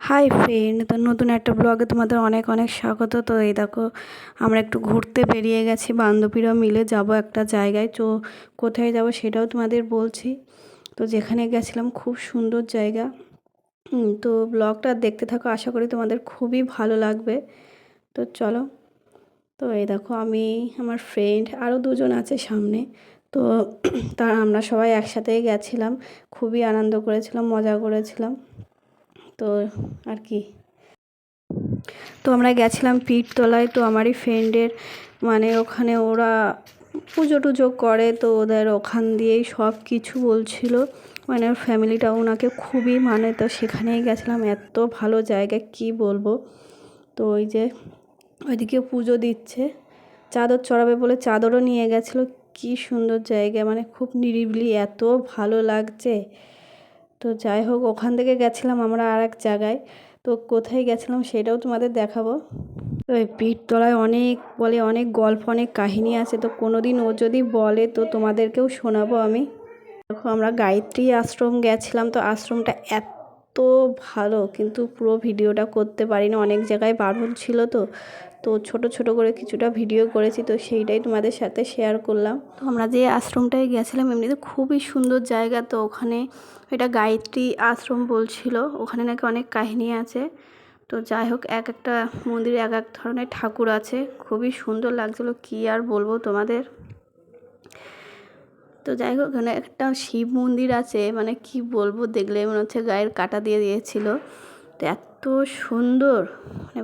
Hi friend, তো নতুন একটা ব্লগে তোমাদের অনেক অনেক স্বাগত। তো এই দেখো, আমরা একটু ঘুরতে বেরিয়ে গেছি, বান্ধবীরা মিলে যাব একটা জায়গায়। তো কোথায় যাব সেটাও তোমাদের বলছি। তো যেখানে গেছিলাম খুব সুন্দর জায়গা। তো ব্লগটা দেখতে থাকো, আশা করি তোমাদের খুবই ভালো লাগবে। তো চলো। তো এই দেখো, আমি, আমার ফ্রেন্ড আরও দুজন আছে সামনে। তো আমরা সবাই একসাথেই গেছিলাম, খুবই আনন্দ করেছিলাম, মজা করেছিলাম। তো আর কি, তো আমরা গেছিলাম পীরতলায়। তো আমারই ফ্রেন্ডের মানে ওখানে ওরা পুজো টুজো করে, তো ওদের ওখান দিয়েই সব কিছু বলছিল। মানে ওর ফ্যামিলিটা ওনাকে খুবই মানে, তো সেখানেই গেছিলাম। এত ভালো জায়গা কি বলবো। তো ওই যে ওইদিকে পুজো দিচ্ছে, চাদর চড়াবে বলে চাদরও নিয়ে গেছিলো। কি সুন্দর জায়গা, মানে খুব নিরিবিলি, এত ভালো লাগছে। তো যাই হোক, ওখান থেকে গেছিলাম আমরা আর এক জায়গায়। তো কোথায় গেছিলাম সেটাও তোমাদের দেখাবো। তো এই পীরতলায় অনেক গল্প, অনেক কাহিনী আছে। তো কোনো দিন ও যদি বলে তো তোমাদেরকেও শোনাবো আমি। দেখো, আমরা গায়ত্রী আশ্রম গেছিলাম। তো আশ্রমটা এত ভালো, কিন্তু পুরো ভিডিওটা করতে পারিনি, অনেক জায়গায় বারণ ছিল। তো তো ছোট ছোট করে কিছুটা ভিডিও করেছি, তো সেইটাই তোমাদের সাথে শেয়ার করলাম। তো আমরা যে আশ্রমটায় গেছিলাম এমনিতে খুবই সুন্দর জায়গা। তো ওখানে এটা গায়ত্রী আশ্রম বলছিল, ওখানে নাকি অনেক কাহিনী আছে। তো যাই হোক, এক একটা মন্দিরে এক এক ধরনের ঠাকুর আছে, খুবই সুন্দর লাগছিলো, কি আর বলবো তোমাদের। তো যাই হোক, ওখানে একটা শিব মন্দির আছে, মানে কি বলবো, দেখলে মনে হচ্ছে গায়ের কাঁটা দিয়ে দিয়েছিল। তো এত সুন্দর, মানে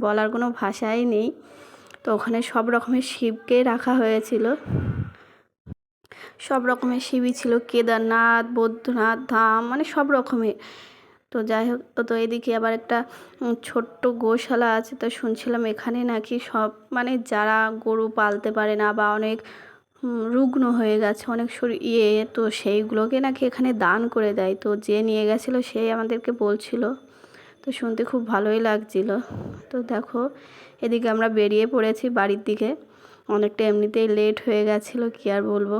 বলার কোনো ভাষাই নেই। তো ওখানে সব রকমের শিবকে রাখা হয়েছিল, সব রকমের শিবই ছিল, কেদারনাথ, বৌদ্ধনাথ ধাম, মানে সব রকমের। তো যাই হোক, তো এদিকে আবার একটা ছোট্ট গোশালা আছে। তো শুনছিলাম এখানে নাকি সব, মানে যারা গরু পালতে পারে না বা অনেক রুগ্ন হয়ে গেছে, অনেক শরীর তো সেইগুলোকে নাকি এখানে দান করে দেয়। তো যে নিয়ে গেছিলো সেই আমাদেরকে বলছিল। তো শুনতে খুব ভালোই লাগছিল। তো দেখো, এদিকে আমরা বেরিয়ে পড়েছি বাড়ির দিকে। অনেকটা এমনিতেই লেট হয়ে গেছিলো, কি আর বলবো।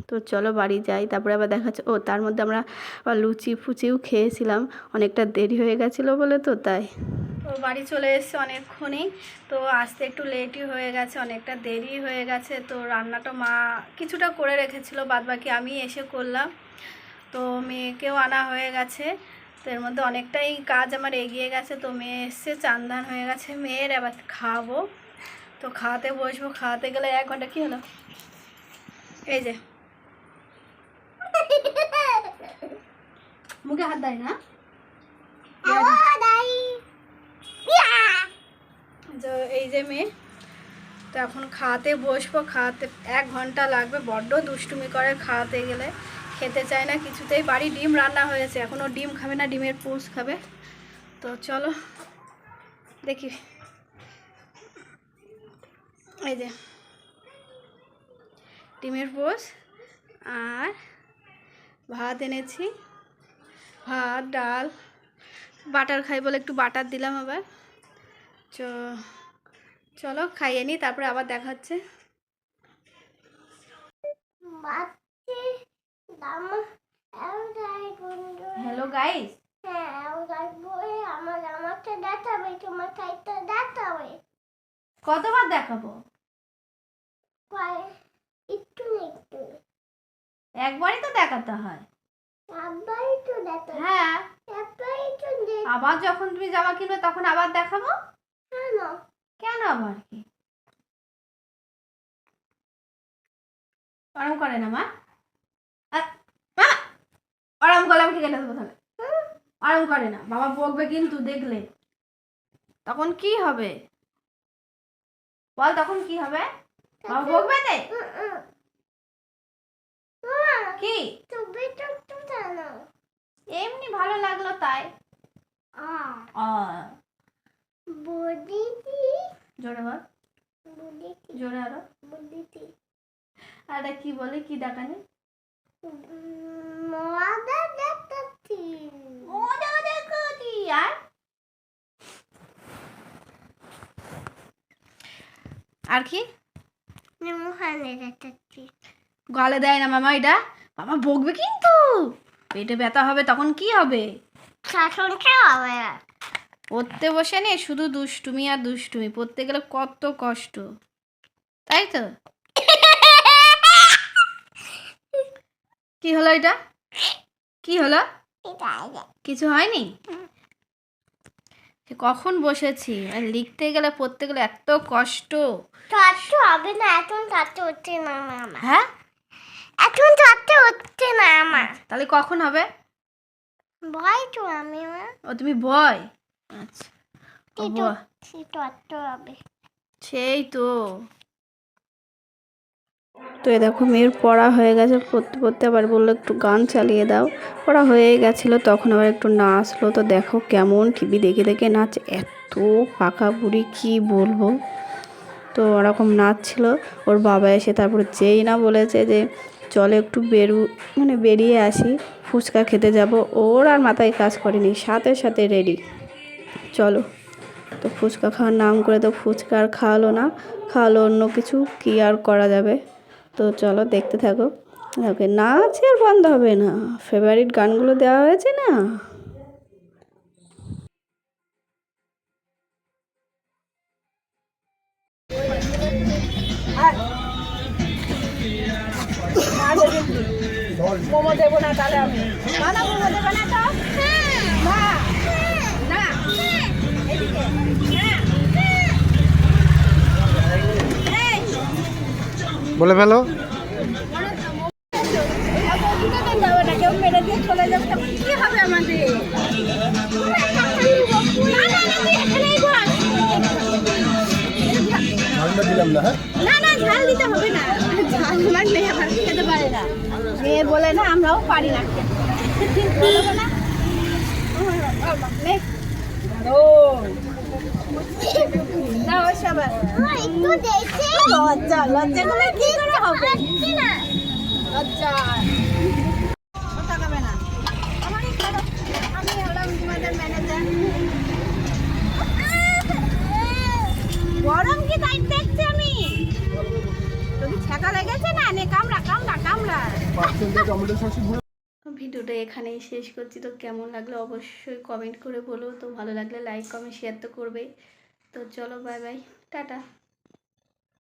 তো চলো বাড়ি যাই, তারপরে আবার দেখাচ্ছে। তার মধ্যে আমরা আবার লুচি ফুচিও খেয়েছিলাম, অনেকটা দেরি হয়ে গেছিলো বলে, তো তাই। তো বাড়ি চলে এসেছে অনেকক্ষণই। তো আসতে একটু লেটই হয়ে গেছে, অনেকটা দেরি হয়ে গেছে। তো রান্নাটা মা কিছুটা করে রেখেছিল, বাদবাকি আমি এসে করলাম। তো মেয়েকেও আনা হয়ে গেছে। তো এর মধ্যে অনেকটাই কাজ আমার এগিয়ে গেছে। তো মেয়ে এসছে, চান্দান হয়ে গেছে মেয়ের, এবার খাওয়াবো। তো খাওয়াতে বসবো, খাওয়াতে গেলে 1 ঘন্টা। কী হলো? এই যে মুখে হাত দেয় না, এই যে মেয়ে। তো এখন খাওয়াতে বসবো, খাওয়াতে 1 ঘন্টা লাগবে। বড্ড দুষ্টুমি করে খাওয়াতে গেলে, খেতে চায় না কিছুতেই। বাড়ি ডিম রান্না হয়েছে, এখনও ডিম খাবে না, ডিমের পোচ খাবে। তো চলো দেখি। এই যে ডিমের পোচ আর ভাত এনেছি, ভাত ডাল, বাটার খাই বলে একটু বাটার দিলাম আবার। চলো খাইয়ে নিই, তারপরে আবার দেখা হচ্ছে। হ্যালো গাইস, কতবার দেখাবো? একবারই তো দেখাতে হয়। হ্যাঁ, আবার যখন তুমি জামা কিনবে তখন আবার দেখাবো। কেন আবার কি? আরাম করে না মা? মা আরাম করলে আমি কেটে দেবো তাহলে। আরাম করে না, বাবা বকবে কিন্তু দেখলে। তখন কি হবে বল, তখন কি হবে? বাবা বকবে তে? কি এমনি ভালো লাগলো তাই। জোরে বল, জোরে আরো। আরে কি বলে, কি দেখানি? আর কি গলে দেয় না মামা, এটা বাবা বকবে কিন্তু। পেটে ব্যথা হবে, তখন কি হবে? পড়তে বসে নে শুধু দুষ্টুমি আর দুষ্টুমি, পড়তে গেলে কত কষ্ট, তাই তো? কি হলো এটা? কি হলো? কিছু হয়নি? কখন বসেছি, লিখতে গেলে পড়তে গেলে এত কষ্ট। হবে না এখন, তাতে হচ্ছে না আমার। হ্যাঁ, এখন তাতে হচ্ছে না আমার। তাহলে কখন হবে? ভয় তো আমি। ও তুমি ভয়, আচ্ছা হবে সেই তো। তো এ দেখো মেয়ের পড়া হয়ে গেছে, পড়তে পড়তে আবার বললো একটু গান চালিয়ে দাও। পড়া হয়ে গেছিলো, তখন আবার একটু নাচলো। তো দেখো কেমন টিভি দেখে দেখে নাচ, এত পাকা বুড়ি কি বলবো। তো ওরকম নাচছিল। ওর বাবা এসে তারপরে যেই না বলেছে যে চলো একটু বেরিয়ে আসি, ফুচকা খেতে যাব, ওর আর মাথায় কাজ করেনি, সাথে সাথে রেডি, চলো। তো ফুচকা খাওয়ার নাম করে তো ফুচকা আর খাওয়ালো না, খাওয়ালো অন্য কিছু, কি আর করা যাবে। তো চলো দেখতে থাকো, ওকে নাচ আর বন্ধ হবে না, ফেভারিট গানগুলো দেওয়া হয়েছে না। মোমো দেবো না তাহলে আমি, না মোমো দেবো না তো, না না এদিকে বলে ফেলো। কেউ মেরে দিয়ে চলে যাচ্ছে, কি হবে আমাদের? দিলাম না, হ্যাঁ না না ঝাল দিতে হবে না, ঝাল আমার মেয়ে আবার খেতে পারে না, মেয়ে বলে না আমরাও পারি না খেতে, না লজ্জা লজ্জা করে কি করে হবে, লজ্জা তাকাবে না। আমি হলাম তোমাদের ম্যানেজার। গরম কি তাই দেখছি আমি, তোকে ছ্যাঁকা লেগেছে না, নে কামড়া কামড়া কামড়া। ভিডিওটা এখানেই শেষ করছি। তো কেমন লাগলো অবশ্যই কমেন্ট করে বলো। তো ভালো লাগলে লাইক কমেন্ট শেয়ার তো করবেই। তো চলো বাই বাই, টাটা।